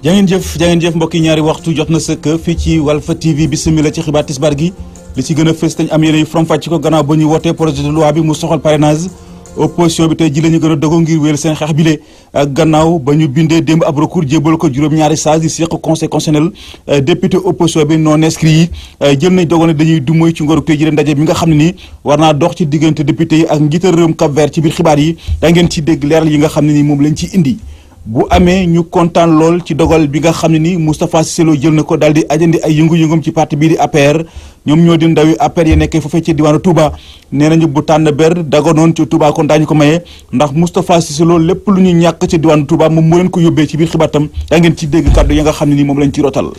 jaa ngeen jëf mbokk yi ñaari waxtu jot na sëkk fii ci Walf TV bismillah ci xibaar tisbaar gi li ci gën a fës tañ am yéen yu faram-fàcce ko gannaaw ba ñu wootee projet de loi bi mu soxal parrainage opposition bi tey ji la ñu gën a dogo ngir wéyal seen xeex bile gannaaw ba ñu bindee démb ab recours jébal ko juróom-ñaari sages yi seq conseil constitutionnel député opposition bi non inscrit yi jël nañ dogal ne dañuy dummoy ci ngoruk tey ji ndaje bi nga xam ne nii war naa dox ci diggante député yi ak njiital réewum Cap-Vert ci biir xibaar yi da ngeen ci dégg leeral yi nga xam ne nii moom lañ ci indi bu amee ñu kontaan lool ci dogal bi nga xam ne ni Moustapha Cissé Lo jël na ko daal di ajandi ay yëngu-yëngum ci parti bii di APR ñoom ñoo di ndawi APR yi nekkee foofee ci diwaanu Touba nee nañu bu tànn ber dagonoon ci Touba kon daañu ko maye ndax Moustapha Cissé Lo lépp lu ñu ñàkk ci diwaanu Touba moom moo leen ko yóbbee ci biir xibaatam yaa ngeen ci dégg kàddu ya nga xam ne ni moom lañ ci rotal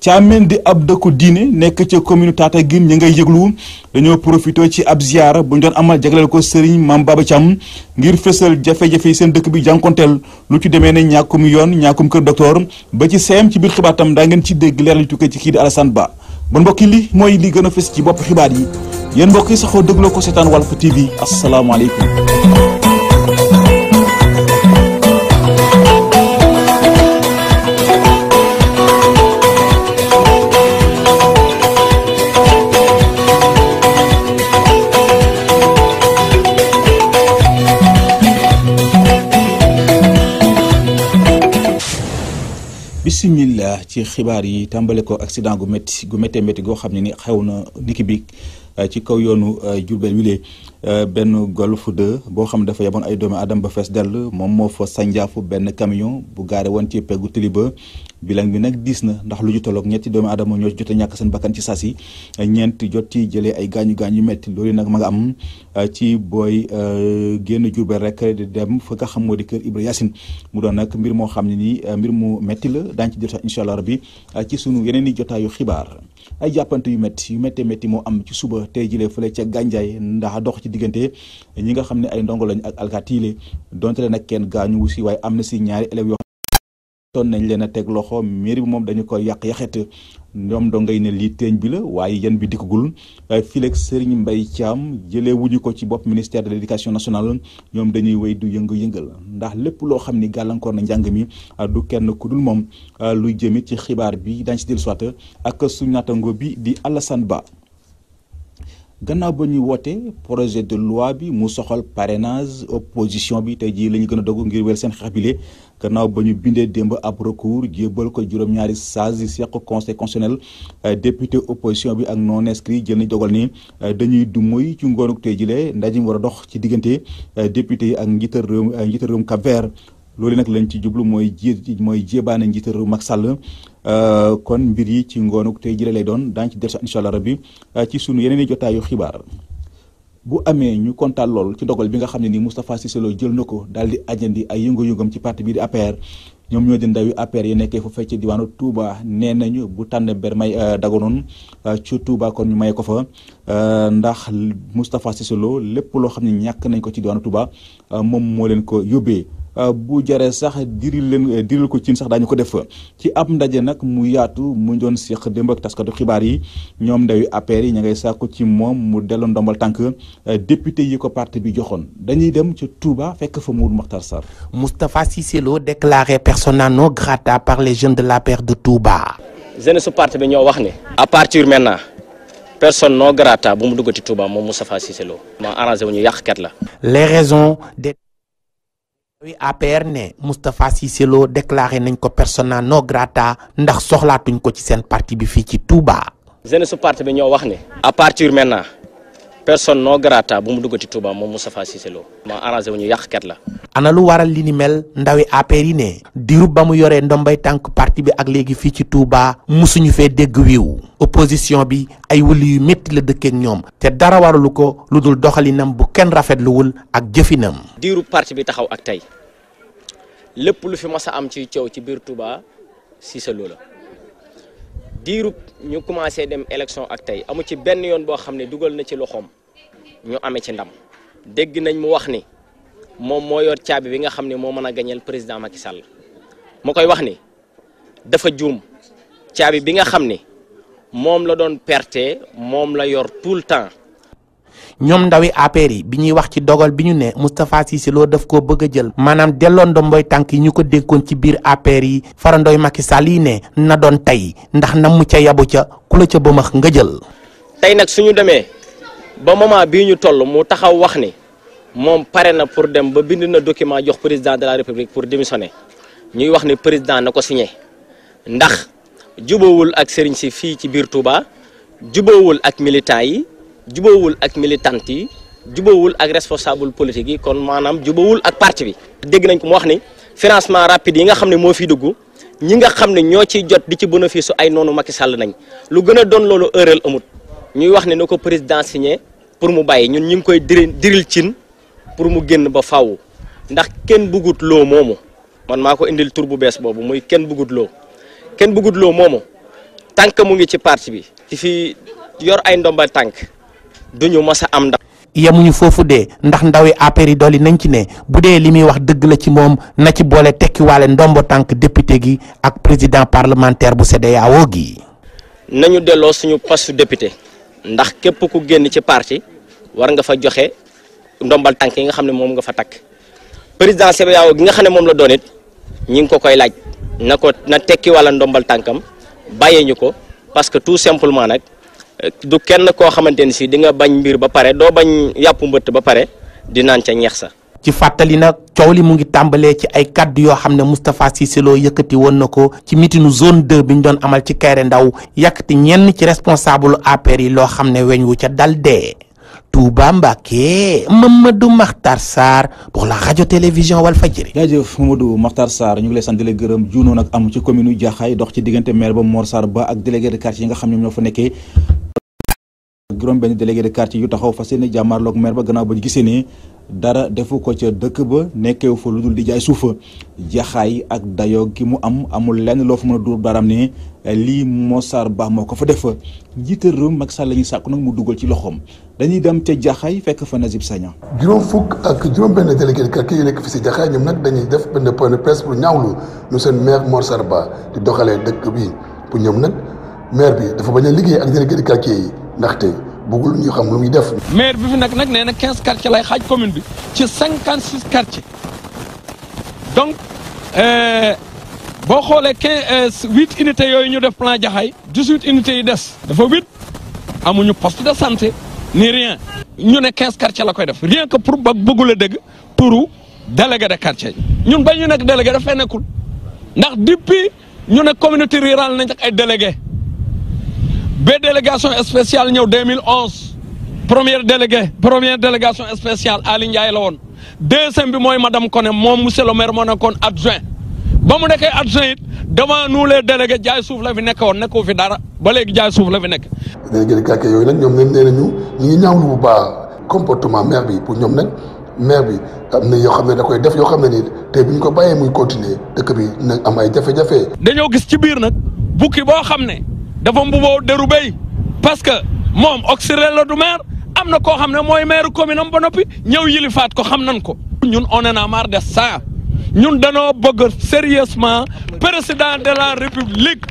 Thiamène di ab dëkku diine nekk ca commune Tataguine ñi ngay yëglu dañoo profité ci ab ziar bu ñu doon amal jagleel ko Serigne Mame Baba Thiam ngir fësal jafe-jafe yi seen dëkk bi jànkonteel lu ci demee ne ñàkkum yoon ñàkkum kër docteur ba ci seem ci biir xibaatam daa ngeen ci dégg leer li tukkee ci kii di Alassane Ba bon mbokki li mooy li gën a fës ci bopp xibaar yi yéen mbokk yi saxoo dégloo ko seetaan Walf TV asalaamaaleykum. bismillah ci xibaar yi tàmbale ko accident gu métti goo xam ne ni xew na niki bi ci kaw yoonu Diourbel wile benn Golf 2 boo xam ne dafa yaboon ay doomi adam ba fees dell moom moo fa sànjaafu benn camion bu gaare woon ci peggu tali ba bilan bi nag diis na ndax lu ñu tolloog ñetti doomi aadama ñoo jot a ñàkk seen bakkan ci saasi ñeent jot ci jëlee ay gaañu yu métti loolu nag ma nga am ci booy génn Diourbel rek di dem fa nga xam moo di kër Ibra Yacine mu doon nag mbir moo xam ne nii mbir mu métti la daañu ci jot sax incha allah rabbi ci sunu yeneen i jotaayu xibaar ay jàppante yu métti moo am ci suba tey jilee fële ca Gànjaay ndax dox ci diggante ñi nga xam ne ay ndongo lañ ak alkaatiile donte leen nag kenn gaañu wu si waaye am na si ñaari élèves yoo toon nañ leen a teg loxo mairie bi moom dañu ko yàq-yaxet ñoom dongay ne lii teeñ bi la waaye yan bi dikkagul fileeg Serigne Mbaye Thiam jëlee wuñu ko ci bopp ministère de l'éducation nationale ñoom dañuy wéy du yëngal ndax lépp loo xam ni gàllankoor na njàng mi du kenn ku dul moom luy jëmit ci xibaar bi dañ si dellu soit ak suñu naataango bi di Alassane Ba gannaaw ba ñuy woote projet de loi bi mu soxal parrainage opposition bi tey jii la ñu gën a dogu ngir wér seen xeex bile gannaaw ba ñu bindee démb ab recours jébal ko juróom-ñaari sages yi seq conseil constitutionnel député opposition bi ak non inscrit jël nañ dogal ni dañuy du muy ci ngoonuk tey jile ndaje mi war a dox ci diggante député yi ak njiital réewum Cap-Vert loolu nag lañ ci jublu mooy jébaane njiital réew Macky Sall kon mbir yi ci ngoonuk tey jile lay doon daañu ci del sax incha allah rabbi ci sunu yeneen i jotaayu xibaar bu amee ñu kontaan lool ci dogal bi nga xam ne ni Moustapha Cissé Lo jël na ko daal di ajandi ay yëngu-yëngam ci parti bii di APR ñoom ñoo di ndawi APR yi nekkee fu fekk ci diwaanu Touba nee nañu bu tànn ber may dagonoon ci Touba kon ñu maye ko fa ndax Moustapha Cissé Lo lépp loo xam ne ñàkk nañ ko ci diwaanu Touba moom moo leen ko yóbbee bu jaree sax diril ko ci sax daañu ko def ci ab ndaje nag mu yaatu mu doon seq démb ak taskatu xibaar yi ñoom ndawi APR yi ña ngay sàkku ci moom mu delloo ndombal tànk député yi ko parti bi joxoon dañuy dem ca Touba fekk fa Mourou Makhtar Sarr. Moustapha Cissé Lo déclaré persona non grata par les jeunes de l'APR de Touba. jeune su parti bi ñoo wax ne à partir maintenant personne non grata bu mu duggati Touba moom Moustapha Cissé Lo ma arrangé wu ñu yàqkat la. les raisons de APR ne Moustapha Cissé Lo déclaré nañ ko persona non grata ndax soxlaatuñ ko ci seen parti bi fii ci Touba. jeune su parti bi ñoo wax ne à partir maintenant personne non grata bu mu duggati Touba moom Moustapha Cissé Lo ma arrangé wu ñu yàqkat la. ana lu waral li ni mel ndawi APR yi ne diirub ba mu yoree ndombay tànk parti bi ak léegi fii ci Touba musuñu fee dégg wiiw opposition bi ay wëli yu métti la dëkkeek ñoom te dara waralu ko lu dul doxalinam bu kenn rafetluwul ak jëfinam. diirub parti bi taxaw ak tey lépp lu fi mas a am ci coow ci biir Touba Cissé Lo la diirub ñu commencé dem élection ak tey amu ci benn yoon boo xam ne dugal na ci loxoom ñu amee ci ndam dégg nañ mu wax ni moom moo yor caabi bi nga xam ne moo mën a gañeel président Macky Sall mu koy wax ni dafa juum caabi bi nga xam ne moom la doon perte moom la yor tout le temps ñoom ndawi APR yi bi ñuy wax ci dogal bi ñu ne Moustapha Cissé Lo daf koo bëgg a jël maanaam delloo ndomboy tànk yi ñu ko dénkoon ci biir APR yi farandooy Macky Sall yi ne na doon tey ndax na mu ca yabu ca ku la ca bëmax nga jël. tey nag suñu demee ba moment bii ñu toll mu taxaw wax ni moom pare na pour dem ba bind na document jox président de la république pour démissionner ñuy wax ni président na ko signé ndax jubawul ak sëriñ si fii ci biir Touba jubawul ak militants yi jubawul ak militantes yi jubawul ak responsable politique yi kon maanaam jubawul ak parti bi. dégg nañ ko mu wax ni financement rapide yi nga xam ne moo fiy dugg ñi nga xam ne ñoo ciy jot di ci bénéfice ay noonu Macky Sall nañ lu gën a doon loolu heurel amut ñuy wax ne na ko président signé pour mu bàyyi ñun ñu ngi koy diril cin pour mu génn ba faaw ndax kenn bëggut loo moomu man maa ko indil tur bu bees boobu muy kenn bëggut loo moomu tànk mu ngi ci parti bi ci fi yor ay ndomba tànk duñu mas a am ndax. yemuñu foofu de ndax ndawi APR yi dolli nañ ci ne bu dee li muy wax dëgg la ci moom na ci boole tekkiwaale ndombo tànk député gi ak président parlementaire bu CEDEAO gi. nañu delloo suñu poste député ndax képp ku génn ci parti war nga fa joxe ndombal tànk yi nga xam ne moom nga fa takk président CEDEAO gi nga xam ne moom la doon it ñi ngi ko koy laaj na tekki wala ndombal tànkam bàyyee ñu ko parce que tout simplement nag du kenn koo xamante ni si di nga bañ mbir ba pare doo bañ yàpp mbëtt ba pare di naan ca ñeex sa. ci fàttali nag coow li mu ngi tàmbalee ci ay kaddu yoo xam ne Moustapha Cissé Lo yëkkati woon na ko ci mitinu zone 2 bi ñu doon amal ci Kairé Ndaw yàkkati ñenn ci responsable APR yi loo xam ne weñ wu ca dal dee. Touba Mbacké Mamadou Makhtar Sarr pour la radio télévision Walfadjri. jaajëf Mamadou Makhtar Sarr ñu ngi lay sant di la gërëm juunoo nag am ci commune yu Jaxaay dox ci diggante maire ba Mor Sarr Ba ak délégué de quartier yi nga xam ne ñoo fa nekkee juróom benn délégué de quartier yu taxaw fas yéene jàmmaarloog maire ba gannaaw ba ñu gisee ne dara defu ko ca dëkk ba nekkeew fa lu dul di jaay suufa Jaxaay ak dayoo gi mu amul lenn loo fa mën a duur baaraam ne lii Mor Sarr Ba moo ko fa def njiital réew Macky Sall la ñuy sàkku nag mu dugal ci loxoom dañuy dem ca Jaxaay fekk fa Nazib Sagna. juróom fukk ak juróom benn délégué de quartier yu nekk fi si Jaxaay ñoom nag dañuy def benn point de presse pour ñaawlu nu seen maire Mor Sarr Ba di doxalee dëkk bi pour ñoom nag maire bi dafa bañ a liggéey ak délégué de quartier yi ndaxte bëggul ñu xam lu muy def. maire bi fi nag nee na 15 quartiers lay xaaj commune bi ci 56 quartiers donc boo xoolee 8 unités yooyu ñu def plan Jaxaay 18 unités yi des dafa 8 amuñu poste de santé ni rien ñu ne 15 quartiers la koy def rien que pour bëggul a dégg turu délégué de quartier ñun ba ñu nekk délégué dafay nekkul ndax depuis ñu ne communauté rurale nañ ak ay délégué ba délégation spéciale ñëw 2011 première délégation spéciale Ali Ndiaye la woon deuxième bi mooy madame Koné moom monsieur le maire moo nekkoon adjoint ba mu nekkee adjoint it devant nous les délégués jaay suuf la fi nekk woon nekkoo fi dara ba léegi jaay suuf la fi nekk. délégué de quartier yooyu nag ñoom nee nañu ñu ngi ñaawlu bu baax comportement maire bi pour ñoom nag maire bi am na yoo xam ne da koy def yoo xam ne nii te bu ñu ko bàyyee muy continuer dëkk bi nag am ay jafe-jafe. dañoo gis ci biir nag bukki boo xam ne dafa mbuboo deru béy parce que moom auxiliaire la du maire am na koo xam ne mooy maire commune am ba noppi ñëw yilifaat ko xam nan ko. ñun on en a marre de ça ñun danoo bëgg sérieusement président de la république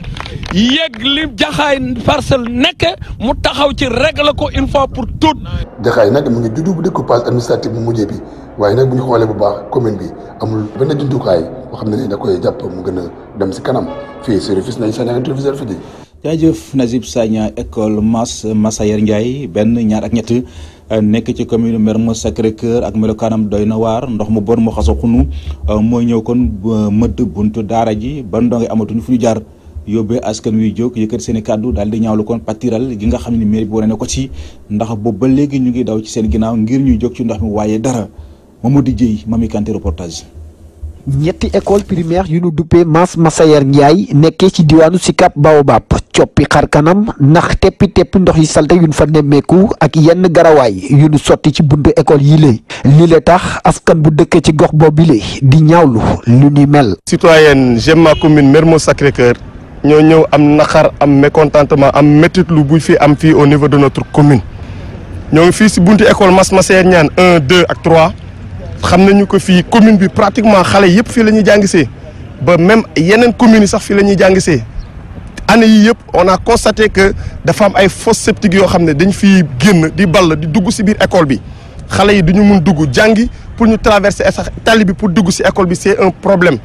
yegg li Jaxaay Parcelles nekk mu taxaw ci règle ko une fois pour toutes. Jaxaay nag mu ngi juddu bu découpage administratif bu mujjee bi waaye nag bu ñu xoolee bu baax commune bi amul benn jumtukaay boo xam ne ni da koy jàpp mu gën a dem si kanam fii service nañ Sagna téléviseur fi di. jaajëf Nazib Sagna école Massayer Ndiaye benn ñaar ak ñett nekk ci commune Mermoz Sacré-Cœur ak melokaanam doy na waar ndox mu bon mu xaso xunu mooy ñëw kon mëdd buntu daara ji ba ndonge amatuñu fu ñu jaar yóbbee askan wi jóg yëkkati seen i kàddu daal di ñaawlu kon patiral gi nga xam ne mairie bi wane na ko ci ndax boobu ba léegi ñu ngi daw ci seen ginnaaw ngir ñu jóg ci ndox mi waaye dara Mamadou Dieye Mami Kanté reportage. ñetti école primaire yu nu duppee Massayer Ndiaye nekkee ci diwaanu Sicap Baobab coppi xar kanam ndax teppi ndox yi salte yu nu fa nemmeeku ak yenn garawaay yu nu sotti ci buntu école yi lii la tax askan bu dëkkee ci gox boobu di ñaawlu lu ni mel. citoyenne j'aime ma commune Mermoz Sacré-Cœur ñoo ñëw am naqar am mécontentement am métit lu bu fi am fii au niveau de notre commune ñoo ngi fii si buntu école Massayer Ndiaye 1 2 ak 3. xam nañu ko fii commune bi pratiquement xale yëpp fii la ñuy jàngisee ba même yeneen communes yi sax fii la ñuy jàngisee année yi yëpp on a constaté que dafa am ay fosse septique yoo xam ne dañ fiy génn di ball di dugg si biir école bi xale yi duñu mun dugg jàngi pour ñu traverser sax tali bi pour dugg si école bi c'est un problème.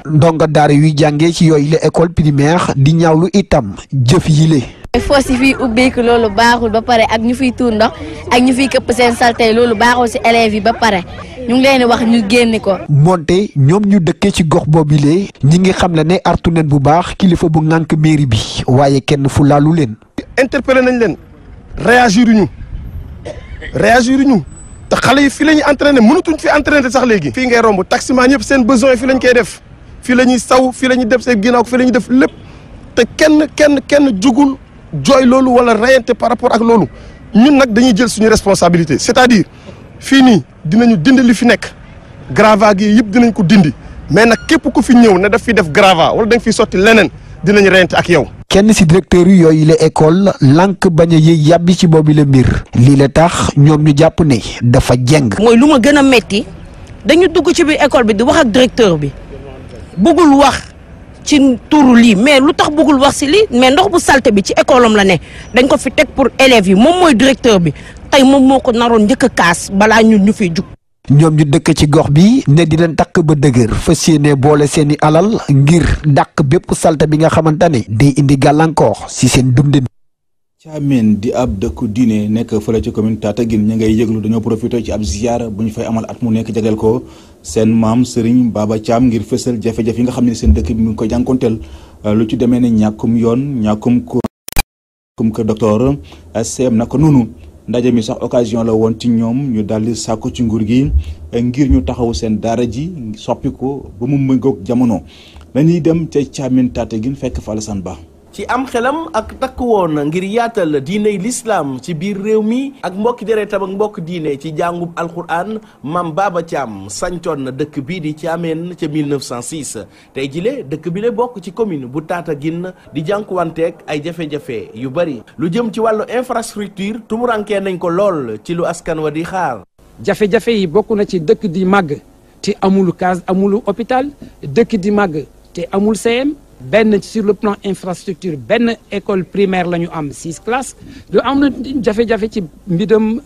ndonga daara yuy jàngee ci yooyu la école primaire di ñaawlu itam jëf yile. foos yi fiy ubbeeku loolu baaxul ba pare ak ñu fiy tuur ndox ak ñu fiy këpp seen salte loolu baaxul ci élèves yi ba pare ñu ngi leen di wax ñu génne ko. moonte ñoom ñu dëkkee ci gox boobile ñi ngi xam ne artu nen bu baax kilifa bu ŋànk mairie bi waaye kenn fu laalu leen. interpellé nañ leen réagir ñu te xale yi fii la ñuy entraîné mënatuñ fi entraîné sax léegi. fii ngay romb taximan ñëpp seen besoin fii lañ koy def fii la ñuy saw fii la ñuy def seen ginnaaw fii la ñuy def lépp te kenn jugul jooy loolu wala rayante par rapport ak loolu ñun nag dañuy jël suñu responsabilité c'est-à-dire fii nii dinañu dindi li fi nekk gravats gi yëpp dinañ ko dindi mais nag képp ku fi ñëw ne daf fi def gravats wala da nga fiy sotti leneen dinañ rayante ak yow. kenn ci directeur yu yooyu la école lànk bañ a yëy yàbbi ci boobu la mbir lii la tax ñoom ñu jàpp ne dafa jeng. mooy lu ma gën a metti dañu dugg ci biir école bi di wax ak directeur bi bëggul wax ci turu lii mais lu tax bëggul wax ci lii mais ndox bu salte bi ci école am la ne dañ ko fi teg pour élèves yi moom mooy directeur bi tey moom moo ko naroon njëkk a kaas balaa ñun ñu fiy jug. ñoom ñu dëkk ci gox bi ne dinañ takk ba dëgër fas yéene boole seeni alal ngir dàq bépp salte bi nga xamante ne day indi gàllankoor ci seen dundin. Thiamène di ab dëkku diine nekk fële ci commune Tataguine ña ngay yëglu dañoo profité ci ab ziar bu ñu fay amal at mu nekk jagleel ko seen maam Serigne Baba Thiam ngir fësal jafe-jafe yi nga xam ne seen dëkk bi mu ngi koy jànkonteel lu ci demee ne ñàkkum yoon ñàkkum kër docteur CM naka noonu. ndaje mi sax occasion la woon ci ñoom ñu daldi sàkku ci nguur gi ngir ñu taxaw seen daara ji soppi ko ba mu méngoog jamono dañuy dem ca Thiamène Tataguine fekk fa Alassane Ba. ci am xelam ak takk woon ngir yaatal diiney lislaam ci biir réew mi ak mbokki deretam ak mbokk diine ci jàngub alquran Mam Baba Thiam sancoon na dëkk bii di Thiamène ca 1906 tey jile dëkk bi la bokk ci commune bu Tataguine di jànkuwanteeg ay jafe-jafe yu bari lu jëm ci wàllu infrastructure tumurankee nañ ko lool ci lu askan wa di xaar. jafe-jafe yi bokk na ci dëkk di màgg te amul case amul hôpital dëkk di màgg te amul CM. benn sur le plan infrastructure benn école primaire la ñu am 6 classes lu am na jafe-jafe ci mbidam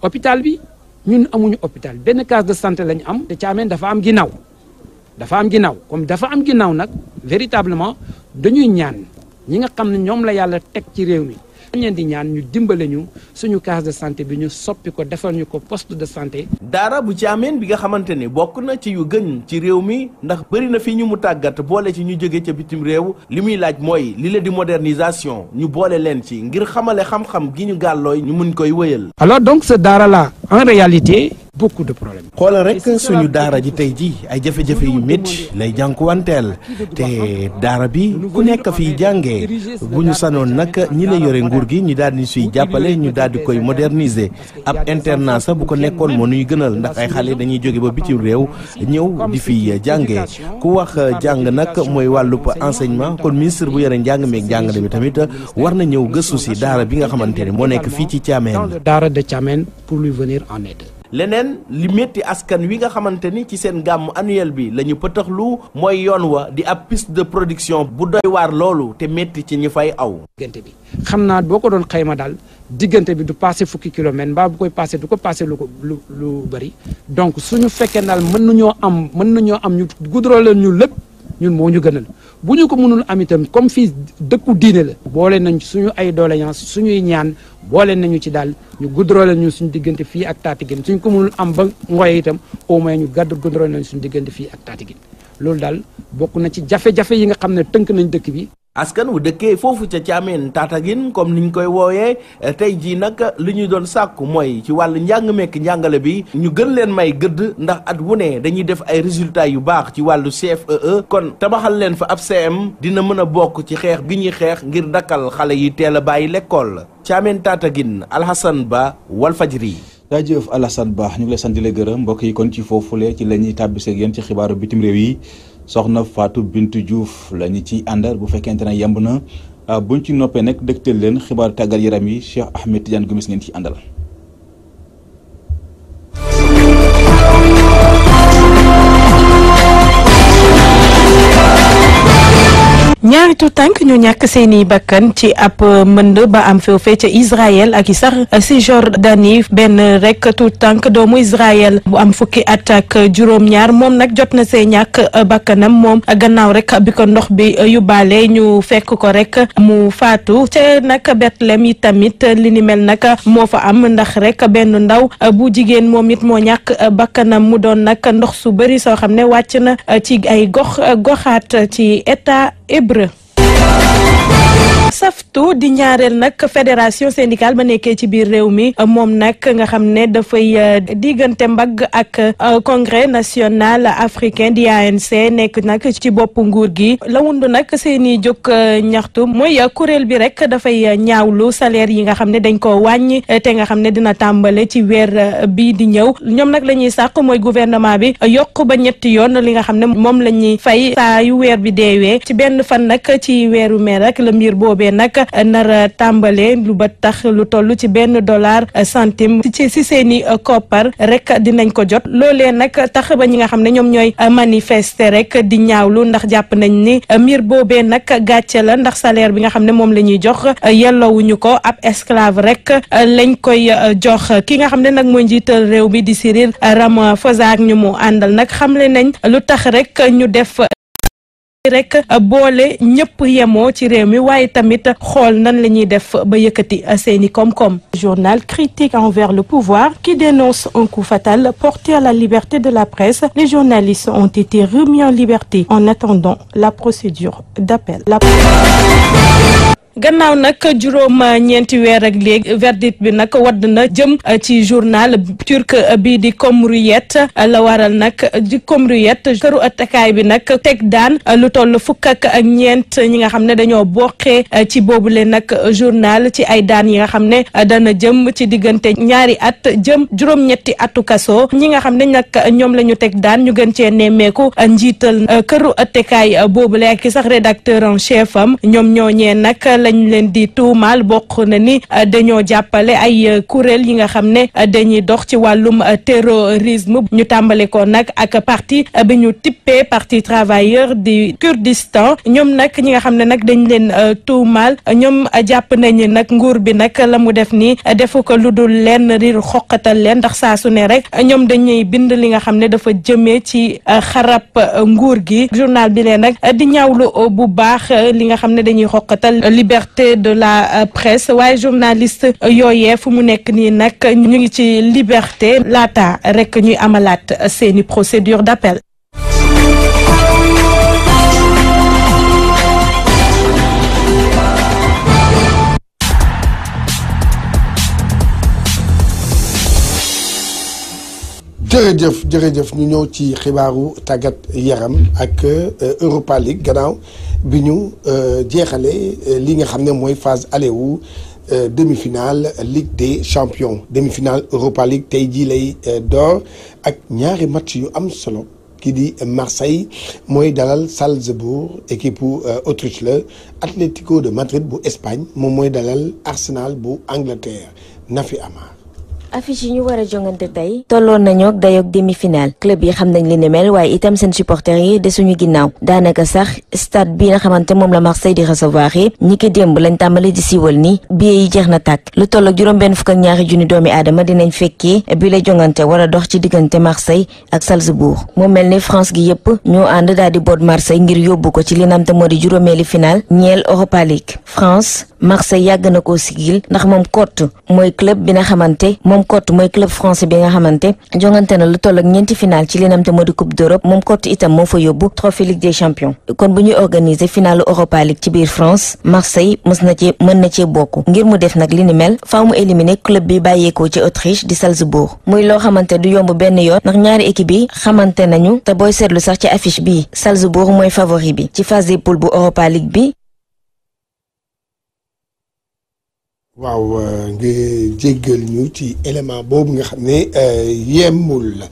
hôpital bi ñun amuñu hôpital benn case de santé la ñu am te Thiamène dafa am ginnaaw comme dafa am ginnaaw nag véritablement dañuy ñaan ñi nga xam ne ñoom la yàlla teg ci réew mi dañ di ñaan ñu dimbale ñu suñu case de santé bi ñu soppi ko defal ñu ko poste de santé. daara bu Thiamène bi nga xamante ne bokk na ci yu gën ci réew mi ndax bëri na fi ñu mu tàggat boole ci ñu jóge ca bitim réew li muy laaj mooy li la di modernisation ñu boole leen ci ngir xamale xam-xam gi ñu gàllooy ñu mun koy wëyal. alors donc ce daara là en réalité beaucoup de problèmes. xoolal rek suñu daara ji tey ji ay jafe-jafe yu métti lay jànkuwanteel te daara bi ku nekk fiy jàngee bu ñu sanoon nag ñi la yore nguur gi ñu daal di suy jàppale ñu daal di koy moderniser ab internat sax bu ko nekkoon moo nuy gënal ndax ay xale dañuy jóge ba bitim réew ñëw di fi jàngee ku wax jàng nag mooy wàllub enseignement kon ministre bu yore njàng meeg njàngale bi tamit war na ñëw gëstu si daara bi nga xamante ne moo nekk fii ci Thiamène. daara de Thiamène pour lui venir en aide. leneen li métti askan wi nga xamante ni ci seen gàmmu annuel bi la ñu pëtaxlu mooy yoon wa di ab piste de production bu doy waar loolu te métti ci ñi fay aw. diggante bi xam naa boo ko doon xayma daal diggante bi du passé fukki kilomètres mbaa bu koy passé du ko passé lu bëri donc suñu fekkee daal mën nañoo am ñu goudronné ñu lépp ñun moo ñu gënal bu ñu ko mënul am itam comme fii dëkku diine la. boole nañ suñu ay doléance suñuy ñaan. boole nañu ci daal ñu goudronné ñu suñu diggante fii ak Tataguine suñ ko mënul am ba Ngoye itam au moins ñu gàddu goudronné nañu suñu diggante fii ak Tataguine loolu daal bokk na ci jafe-jafe yi nga xam ne tënk nañ dëkk bi. askan wu dëkkee foofu ca Thiamène Tataguine comme niñ koy woowee tey jii nag li ñu doon sàkku mooy ci wàllu njàng mekk njàngale bi ñu gën leen may gëdd ndax at wu ne dañuy def ay résultats yu baax ci wàllu CFEE kon tabaxal leen fa ab CM dina mën a bokk ci xeex gi ñuy xeex ngir dakkal xale yi teel a bàyyi l'école. Thiamène Tataguine Alassane Ba Walfadjri. jaajëf Alassane Ba ñu ngi lay sant di la gërëm mbokk yi kon ci foofule ci la ñuy tàbbisee ak yéen ci xibaaru bitim réew yi soxna Fatou Bintou Diouf la ñu ciy àndal bu fekkente ne yemb na buñ ci noppee nag dëgtal leen xibaaru tàggat yaram yi Cheikh Ahmed Tidiane Gomis ngeen ci àndal. ñaari tuut tànk ñu ñàkk seeni bakkan ci ab mbënd ba am foofee ca Israël ak i sax si Jordanie benn rek tuut tànk doomu Israël bu am fukki at ak juróom-ñaar moom nag jot na see ñàkk bakkanam moom gannaaw rek bi ko ndox bi yóbbaale ñu fekk ko rek mu faatu ca nag Bethléem yi tamit li ni mel nag moo fa am ndax rek benn ndaw bu jigéen moom it moo ñàkk bakkanam mu doon nag ndox su bëri soo xam ne wàcc na ci ay goxaat ci état hébreu. Saftu di ñaareel nag fédération syndicale ba nekkee ci biir réew mi moom nag nga xam ne dafay diggante mbagg ak congrès national africain di ANC nekk nag ci bopp nguur gi la wundu nag seeni jóg ñaxtu mooy kuréel bi rek dafay ñaawlu salaire yi nga xam ne dañ ko wàññi te nga xam ne dina tàmbale ci weer bii di ñëw ñoom nag la ñuy sàq mooy gouvernement bi yokk ba ñetti yoon li nga xam ne moom la ñuy fay saa yu weer bi deewee ci benn fan nag ci weeru mai rek la mbir boobee nag nar tàmbale lu ba tax lu toll ci $1 ci seeni koppar rek dinañ ko jot loolee nag tax ba ñi nga xam ne ñoom ñooy manifester rek di ñaawlu ndax jàpp nañ ni mbir boobee nag gàcce la ndax salaire bi nga xam ne moom la ñuy jox yelloowuñu ko ab esclave rek lañ koy jox ki nga xam ne nag mooy njiital réew mi di Cyril Ramaphosa ak ñu mu àndal nag xamle nañ lu tax rek ñu def rek boole ñëpp yemoo ci réew mi waaye tamit xool nan la ñuy def ba yëkkati seeni koom-koom. Journal critique envers le pouvoir qui dénonce un coup fatal porté à la liberté de la presse. Les journalistes ont été remis en liberté en attendant la procédure d'appel. gannaaw nag juróom ñeenti weer ak léegi verdict bi nag wadd na jëm ci journal turc bii di Cumhuriyet la waral nag di Cumhuriyet këru attakaay bi nag teg daan lu toll fukk ak ñeent ñi nga xam ne dañoo bokkee ci boobule nag journal ci ay daan yi nga xam ne dana jëm ci diggante ñaari at jëm juróom-ñetti atu kaso ñi nga xam ne nag ñoom la ñu teg daan ñu gën cee nemmeeku njiital këru attakaay boobule ak sax rédacteur en chef am ñoom ñooñee nag lañ leen di tuumaal bokk na ni dañoo jàppale ay kuréel yi nga xam ne dañuy dox ci wàllum terrorisme ñu tàmbale ko nag ak parti bi ñu tippee parti travailleur du Kurdistan ñoom nag ñi nga xam ne nag dañ leen tuumaal ñoom jàpp nañu nag nguur bi nag la mu def nii defu ko lu dul leen riir xoqatal leen ndax saa su ne rek ñoom dañuy bind li nga xam ne dafa jëmee ci xarab nguur gi journal bi leen nag di ñaawlu bu baax li nga xam ne dañuy xoqatal liberté de la presse waaye journaliste yooyee fu mu nekk nii nag ñu ngi ci liberté laata rek ñuy amalaat seeni procédure d'appel. jërëjëf ñu ñëw ci xibaaru tàggat yaram ak Europa League gannaaw bi ñu jeexale li nga xam ne mooy phase aller wu demi-finale Ligue des champions demi-finale Europa League tey jii lay door ak ñaari match yu am solo kii di Marseille mooy dalal Salzbourg équipe bu Autriche la Atlético de Madrid bu Espagne moom mooy dalal Arsenal bu Angleterre Nafi Amar. affiche yi ñu war a jongante tey tolloon nañoo ak dayoog demi-finale club yi xam nañ li ne mel waaye itam seen supporters yi desuñu ginnaaw daanaka sax stade bi nga xamante moom la Marseille di recevoir yi ñi ki démb lañ tàmbali di siiwal ni billet yi jeex na tàkk lu toll ak juróom-benn fukk ak ñaari junni doomi aadama dinañ fekkee bi la jongante war a dox ci diggante Marseille ak Salzbourg mu mel ni France gi yëpp ñoo ànd daal di boot Marseille ngir yóbbu ko ci li namte moo di juróomeeli final ñeel Europa League France Marseille yàgg na koo sigil ndax moom cote mooy club bi nga xamante moom cote mooy club français bi nga xamante jongante na lu toll ak ñeenti final ci li namte moo di coupe d'Europe moom cote itam moo fa yóbbu trophée Ligue des champions kon bu ñuy organiser finalu Europa League ci biir France Marseille mën na cee bokk ngir mu def nag li ni mel faaw mu éliminer club bi bàyyeekoo ci Autriche di Salzbourg muy loo xamante du yomb benn yoon ndax ñaari équipe yi xamante nañu te booy seetlu sax ci affiche bi Salzbourg mooy favori bi ci phase des poules bu Europa League bi. waaw nga jéggal ñu ci élément boobu nga xam ne yemmul la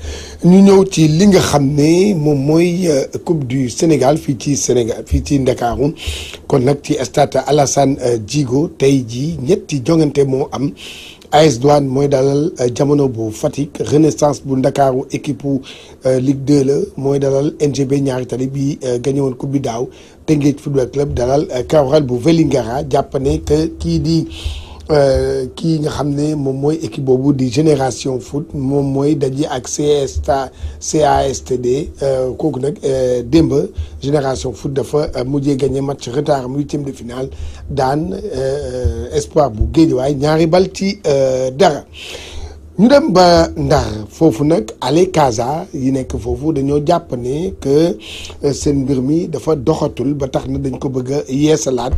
ñu ñëw ci li nga xam ne moom mooy coupe du Sénégal fii ci Ndakaaru kon nag ci stade Alassane Djigo tey jii ñetti jongante moo am AS Douane mooy dalal jamono bu Fatick. Renaissance bu Ndakaaru équipe Ligue 2 la mooy dalal NGB ñaari tali bi gagné woon coupe bi daaw. Teungueth Football Club dalal Cabral bu Vélingara jàpp ne que kii nga xam ne moom mooy équipe boobu di Génération Foot moom mooy daje ak CASTD kooku nag démb Génération Foot dafa mujjee gagné match retard am 8e de finale daan Espoir bu Guédiawaye ñaari bal ci dara. ñu dem ba Ndar foofu nag Ale Casa yi nekk foofu dañoo jàpp ne que seen mbir mi dafa doxatul ba tax na dañ ko bëgg a yeesalaat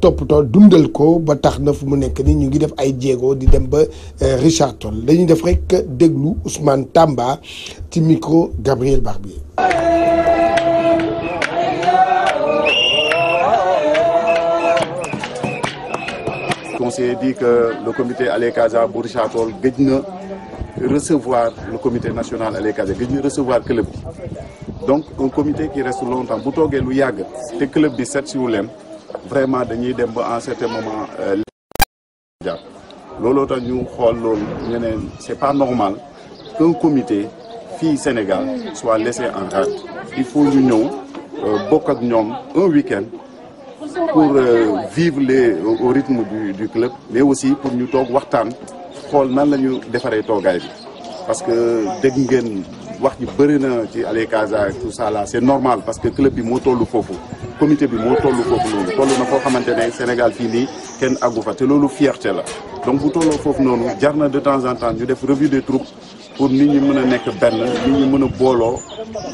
toppatoo dundal ko ba tax na fu mu nekk ni ñu ngi def ay jéego di dem ba Richard Toll dañuy def rek déglu Ousmane Tamba ci micro Gabriel Barbier. On s'est dit que le comité Ale Casa bu Richard Toll gëj na recevoir le comité national Ale Casa gëj na recevoir club bi donc un comité qui reste longtemps bu toogee lu yàgg te club bi set si wu leen vraiment dañuy dem ba en certain moment jàpp looloo tax ñu xool loolu ñu ne c'est pas normal qu'un comité fii Sénégal soit laissé en rade il faut ñu ñëw bokk ak ñoom un week-end pour vivre au rythme du club mais aussi pour ñu toog waxtaan xool nan la ñu defaree toogaay bi parce que dégg ngeen wax ji bëri na ci Ale Casa tout ça là c'est normal parce que club bi moo tollu foofu comité bi moo tollu foofu noonu toll na foo xamante ne Sénégal fii nii kenn àggu fa te loolu fierté la donc bu tolloo foofu noonu jar na de temps en temps ñu def revue des troupes pour nit ñi mën a nekk benn nit ñi mën a booloo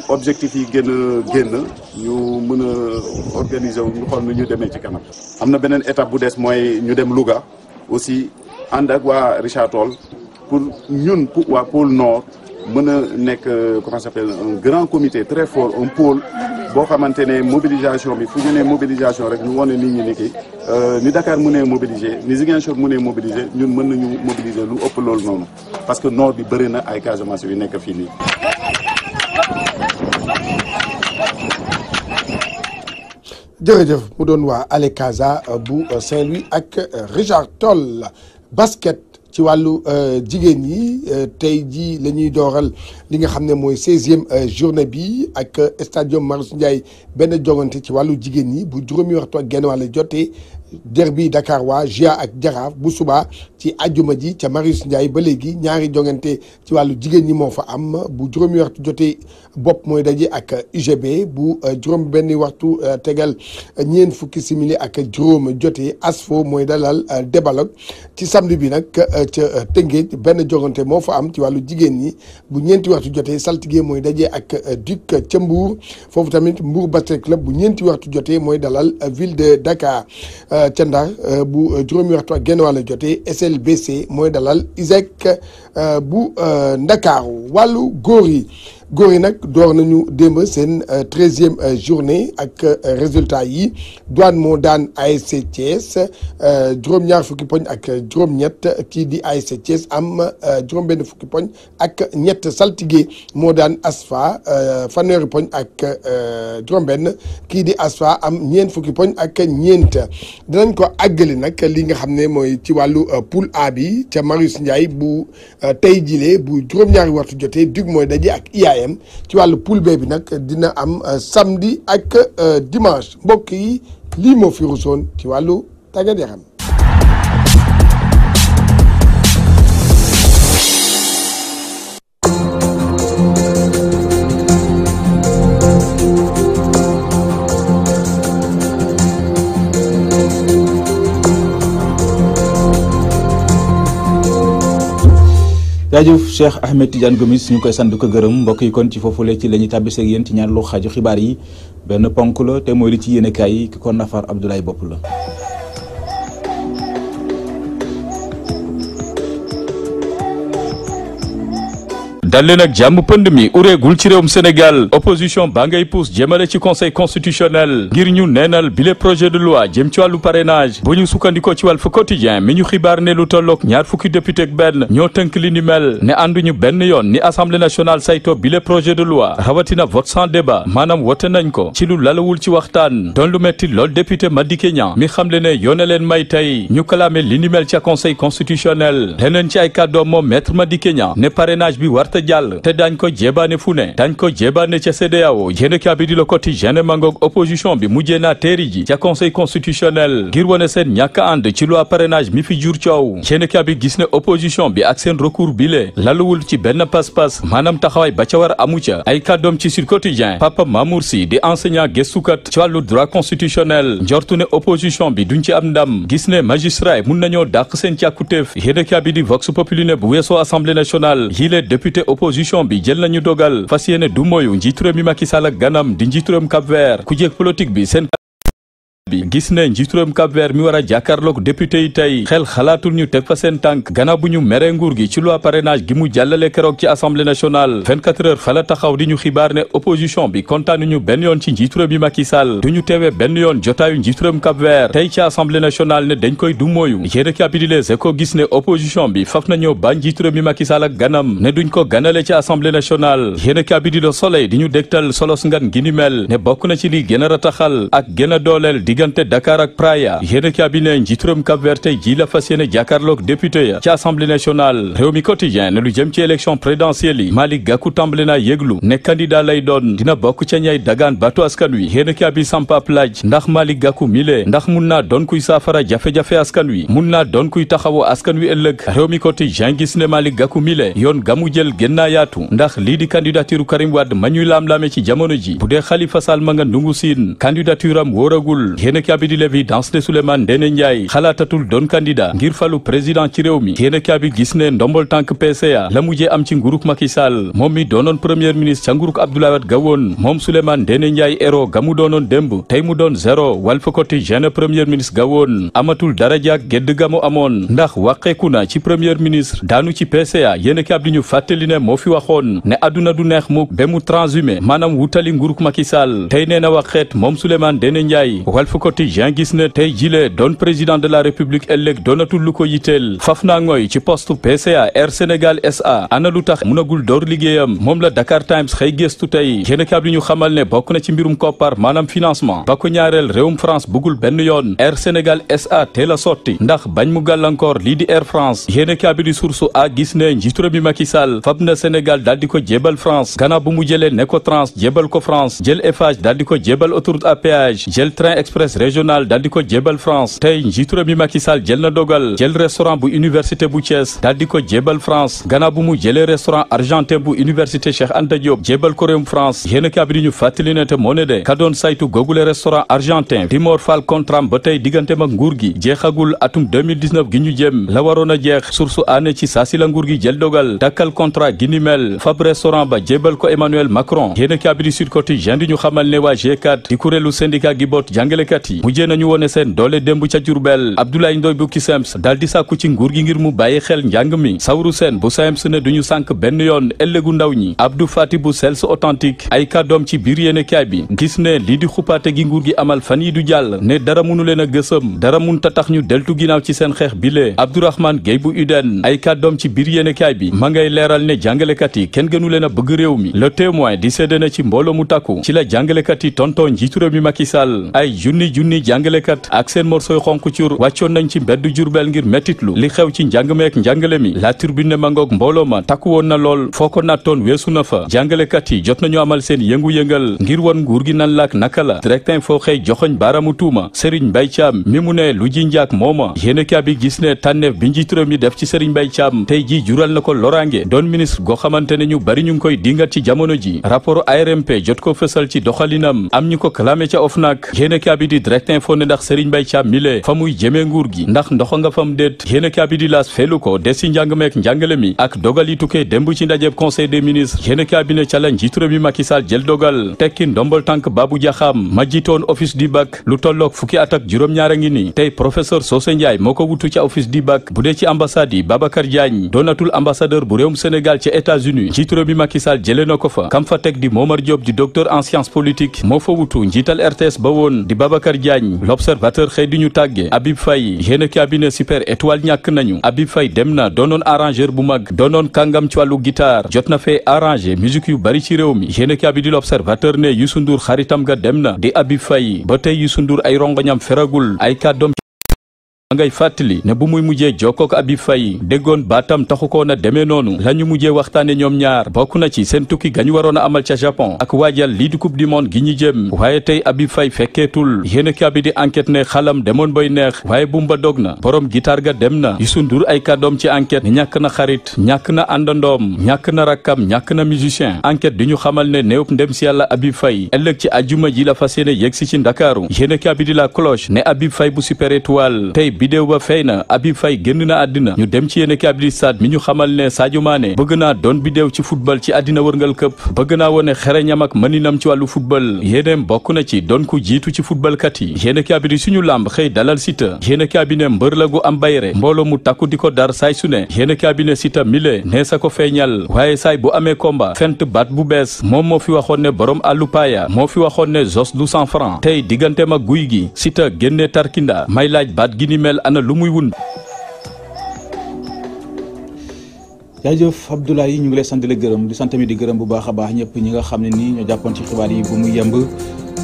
objectif yi gën a génn ñu mën a organiser wu ñu xool nu ñu demee ci kanam. am na beneen étape bu des mooy ñu dem Louga aussi ànd ak waa Richard Toll pour ñun waa pôle nord mën a nekk comment ça s'appelle un grand comité très fort un pôle boo xamante ne mobilisation bi fu ñu nee mobilisation rek ñu wane nit ñi ni ki ni Dakar mënee mobiliser ni Ziguinchor mënee mobiliser ñun mën nañu mobiliser lu ëpp loolu noonu parce que nord bi bëri na ay Casamance yu nekk fii nii. jërëjëf mu doon waa Ale Casa bu Saint-Louis ak Richard Toll. Basket ci wàllu jigéen ñi tey jii la ñuy dooral li nga xam ne mooy 16e journée bi ak stadium Marius Ndiaye benn jogante ci wàllu jigéen ñi bu juróomi waxtu ak genn wàll jotee derby Dakar waa GIA ak Jaraaf bu subaa ci àjjuma ji ca Marius Ndiaye ba léegi ñaari jongante ci wàllu jigéen ñi moo fa am bu juróomi waxtu jotee bopp mooy daje ak UGB bu juróom benni waxtu tegal ñeent fukki simili ak juróom jotee ASFO mooy dalal Débalog ci samedi bi nag ca Tëngéej benn jogante moo fa am ci wàllu jigéen ñi bu ñeenti waxtu jotee Saltigué mooy daje ak Duc ca Mbour foofu tamit Mbour Basket Club bu ñeenti waxtu jotee mooy dalal ville de Dakar. ca Ndar bu juróomi waxtu ak genn wàll jotee SLBC mooy dalal ISEC bu Ndakaaru wàllu góor yi nag door nañu démb seen 13e journée ak résultat yi Douane moo daan ASC Thiès juróom-ñaar fukki poñ ak juróom-ñett kii di ASC Thiès am juróom-benn fukki poñ ak ñett Saltigué moo daan ASFA fanweeri poñ ak juróom-benn kii di ASFA am ñeent fukki poñ ak ñeent dinañ ko àggali nag li nga xam ne mooy ci wàllu poule A bi ca Marius Ndiaye bu tey jile bu juróom-ñaari waxtu jotee Duc mooy daje ak IAM ci wàllu poule B bi nag dina am samedi ak dimanche mbokk yi lii moo fi rusoon ci wàllu tàggat yaram. jaajëf Cheikh Ahmed Tidiane Gomis ñu koy sant ko gërëm mbokk yi kon ci foofule ci la ñuy tàbbisee ak yéen ci ñaareelu xaaju xibaar yi benn ponk la te mooy li ci yéenekaay yi ki ko nafar Abdoulaye Bopp la. dal leen ak jàmm. pënd mi ureegul ci réewum Sénégal opposition baa ngay pousse jëmale ci conseil constitutionnel ngir ñu neenal bile projet de loi jëm ci wàllu parrainage bu ñu sukkandikoo ci Walf Quotidien mi ñu xibaar ne lu tolloog ñaar fukki député ak benn ñoo tënk li ni mel ne ànduñu benn yoon ni assemblée nationale sayto bile projet de loi rawatina vote sans débat maanaam wote nañ ko ci lu lalawul ci waxtaan doon lu metti lool député Madické Niang mi xamle ne yoone leen may tey ñu kalaame li ni mel ca conseil constitutionnel leneen ci ay kàddoom moom maître Madické Niang ne parrainage bi warta jàll te dañ ko jébaane fu ne dañ ko jébaane ca CEDEAO yéen kaa bi di Le Quotidien mangoog opposition bi mujjee naa teeri ji ca conseil constitutionnel ngir wane seen ñàkk ànd ci loi parrainage mi fi jur coow yéen kaa bi gis ne opposition bi ak seen recours bile laluwul ci benn pas-pas maanaam taxawaay ba ca war amu ca ay kàddoom ci Sud Quotidien Papa Mamour Sy di enseignant gëstukat ci wàllu droit constitutionnel njortu ne opposition bi duñ ci am ndam gis ne magistrat mun nañoo dàq seen càkkutéef yéen kaa bi di Vox Populi ne bu weesoo assemblée nationale yi les député opposition bi jël nañu dogal fas yéene du moyu njiitu réew mi Macky Sall ak ganam di njiitu réewum Cap-Vert ku jéeg politique bi seen bi gis ne njiitu réewum Cap-Vert mi war a jàkkaarloog député yi tey xel xalaatul ñu teg fa seen tànk gannaaw bu ñu mere nguur gi ci loi parrainage gi mu jàllale keroog ci assemblée nationale 24 heures fa la taxaw di ñu xibaar ne opposition bi kontaanuñu benn yoon ci njiitu réew mi Macky Sall du ñu teewee benn yoon jotaayu njiitu réewum Cap-Vert tey ci assemblée nationale ne dañ koy du mooyu yéen a bi di Les Échos gis ne opposition bi faf nañoo ba njiitu réew mi Macky Sall ak ganam ne duñ ko ganale ci assemblée nationale yéen a bi di Le Soleil di ñu dégtal solos ngan gi ni mel ne bokk na ci li gën a rataxal ak gën a dooleel diggante Dakar ak Praia yéen cabinet njiitu réewum Cap-Vert tey ji la fas yéene jàkkaarloog député ya ci assemblée nationale réew mi quotidien ne lu jëm ci élection présidentielle yi Malick Gakou tàmbale naa yëglu ne candidat lay doon dina bokk ca ñay dagaan baatu askan wi yéen cabi sampap laaj ndax Malick Gakou mile ndax mun naa doon kuy saafara jafe-jafe askan wi mun naa doon kuy taxawu askan wi ëllëg réew mi quotidien gis ne Malick Gakou mile yoon gamu jël gën naa yaatu ndax lii di candidature Karim Wade ma ñuy laam-laame ci jamono ji bu dee Khalifa Sall ma nga ndungu siin candidature am wóoragul yéen cabi di l'évidence de Souleymane Ndéné Ndiaye xalaatatul doon candidat ngir falu président ci réew mi yéen bi gis ne ndombol tànk PCA la mujjee am ci nguuruk Macky Sall moom mi doonoon premier ministre ca nguuruk Abdoulaye Wade gawoon moom Souleymane Ndéné Ndiaye ero gamu doonoon démb tey mu doon zéro Walf Quotidien premier ministre gawoon amatul daraja ak gedd gamu amoon ndax wàqeeku na ci premier ministre daanu ci PCA yéen ab di ñu fàttali ne moo fi waxoon ne adduna du neex mukk ba mu transhumé maanaam wutali nguuruk Macky Sall tey nee na waxeet moom Souleymane Ndéné Ndiaye Walf Quotidien gis ne tey jile doon président de la république ëllëg doonatul lu ko yitteel faf naa ngooy ci poste PCA Air Sénégal SA ana lu tax munagul door liggéeyam moom la Dakar Times xëy gëstu tey yéen a li ñu xamal ne bokk na ci mbirum koppar maanaam financement ba ko ñaareel réewum France bëggul benn yoon Air Sénégal SA teel a sotti ndax bañ mu gàllankoor lii di Air France yéen a di source a gis ne njiitu réew mi Macky Sall fab na Sénégal daal di ko jébal France gannaaw bu mu jëlee Necotrans jébal ko France jël Eiffage daal di ko jébal autoroute à péage jël train express régional daal di ko jébal France tey njiitu réew mi Macky Sall jël na dogal jël restaurant bu université bu Thiès daal di ko jébal France gannaaw bu mu jëlee restaurant argentin bu université Cheikh Anta Diop jébal ko réewum France yéen a bi ñu fàttali ne te moo ne de ka doon saytu googule restaurant argentin di Mor Fall contrat ba tey digganteem ak nguur gi jeexagul atum 2019 gi ñu jëm la waroon a jeex source aane ci saasi la nguur gi jël dogal dakkal contrat gi ni mel fab restaurant ba jébal ko Emmanuel Macron yéen a bi di Sud Quotidien di ñu xamal ne waa G4 di kuréelu syndicat gi boot jàngalekat yi mujjee nañu wone seen doole démb ca Jurbel Abdoulaye Ndoye bu Kisems daal di sàkku ci nguur gi ngir mu bàyyi xel njàng mi Sawru Seen bu SAEMS ne duñu sànk benn yoon ëllëgu ndaw ñi Abdou Fati bu Sels authentique ay kàddoom ci biir yéenekaay bi gis ne lii di xupaate gi nguur gi amal fan yi du jàll ne dara munu leen a gësëm dara mun ta tax ñu deltu ginnaaw ci seen xeex bile Abdourahmane Gueye bu UDEN ay kàddoom ci biir yéenekaay bi ma ngay leeral ne jàngalekat yi kenn gënu leen a bëgg réew mi Le Témoin di séddee na ci mbooloo mu takku ci la jàngalekat yi tonton njiitu réew mi Macky Sall ay junni jàngalekat ak seen morsoy xonk cur wàccoon nañ ci mbeddu Jurbel ngir mettitlu li xew ci njàng meek njàngale mi La Tribune mangoog mbooloo ma takku woon na lool foo ko nattoon weesu na fa jàngalekat yi jot nañu amal seen yëngu-yëngal ngir won nguur gi nan laak naka la Direct Info xëy joxoñ baaramu tuuma Serigne Mbaye Thiam mi mu ne lu ji njaak mooma yéenekaay bi gis ne tànneef bi njiitu réew mi def ci Serigne Mbaye Thiam tey ji jural na ko loraange doon ministre goo xamante ne ñu bari ñu ngi koy dingat ci jamono ji rapport ARMP jot ko fësal ci doxalinam am ñu ko clamé ca OFNAC yéenekaay bi bi di direct info ne ndax Serigne Mbaye Thiam mile fa muy jëmee nguur gi ndax ndoxa nga fam déet yéenekaay bi di L'As feelu ko des ci njàng meek njàngale mi ak dogal yi tukkee démb ci ndajeb conseil des ministres yéenekaay bi ne ca la njiitu réew mi Macky Sall jël dogal tekki ndombol tànk Babou Diakham ma jiitoon office du bac lu tolloog fukki at ak juróom-ñaar a ngi ni tey professeur Socé Ndiaye moo ko wutu ca office du bac bu dee ci ambassade yi Babacar Diagne doonatul ambassadeur bu réewum Sénégal ci États-Unis njiitu réew mi Macky Sall jëlee na ko fa kam fa teg di Momar Diop di docteur en sciences politiques moo fa wutu njiital RTS ba woon di Babacar Diagne l'observateur xëy di ñu tàgge Habib Faye yéena cabinet super étoile ñàkk nañu Habib Faye dem na doonoon arrangeur bu mag doonoon kàngam ci wàllu guitare jot na fee arrangé musique yu bari ci réew mi yéena cabinet di l'observateur ne Youssou Ndour xaritam ga dem na di Habib Faye ba tey Youssou Ndour ay rongoñam feragul ay kàddoom ngay fàttali ne bu muy mujjee jokkook Habib Faye déggoon baatam taxu ko na demee noonu la ñu mujjee waxtaane ñoom ñaar bokk na ci seen tukki gañu waroon a amal ca Japon ak waajal lii di coupe du monde gi ñu jëm waaye tey Habib Faye fekkeetul yéen a bi di enquête ne xalam demoon bay neex waaye bumba dog na borom guitare ga dem na Youssou Ndour ay kàddoom ci enquête ne ñàkk na xarit ñàkk na àndandoom ñàkk na rakkam ñàkk na musicien enquête di ñu xamal ne néewub ndem si yàlla Habib Faye ëllëg ci ajjuma ji la fas yéene yegg si ci Ndakaaru yéen a bi di la cloche ne Habib Faye bu super étoile tey bidéo ba fay na Habib Faye génn na àddina ñu dem ci yéene kabili stade mi ñu xamal ne Sadio Mané bëgg naa doon bidéew ci football ci àddina wërngal këpp bëgg naa wone xereñam ak mëninam ci wàllu football yéeneem bokk na ci doon ku jiitu ci footballkat yi yéene kabili suñu làmb xëy dalal Siteu yéene kabine mbër la gu am bayre mbooloo mu takku di ko dar saay su ne yéene kabine Siteu mile nee sa ko feeñal waaye saay bu amee combat fent baat bu bees moom moo fi waxoon ne borom àllu paaya moo fi waxoon ne Zos du 100 francs tey digganteem ak guy gi Siteu génne tarkinda may laaj baat gi ni mel ana lu muy wund jaajëf Abdoulaye ñu ngi lay sant di la gërëm di sant mi di gërëm bu baax a baax ñëpp ñi nga xam ne nii ñoo jàppoon ci xibaar yi bu mu yemb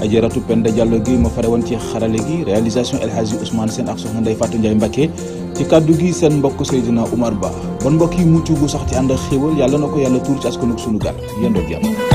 Ajaratu Penda Diallo gi ma fare woon ci xarale gi réalisation El Hadji Ousmane Sène ak soxna Ndeye Fatou Ndiaye Mbacké ci kaddu gi seen mbokk Seydina Oumar Ba bon mbokk yi mucc gu sax ci ànd ak xéewal yàlla na ko yàlla tuur ci askanug sunu gaal yéen doog jàmm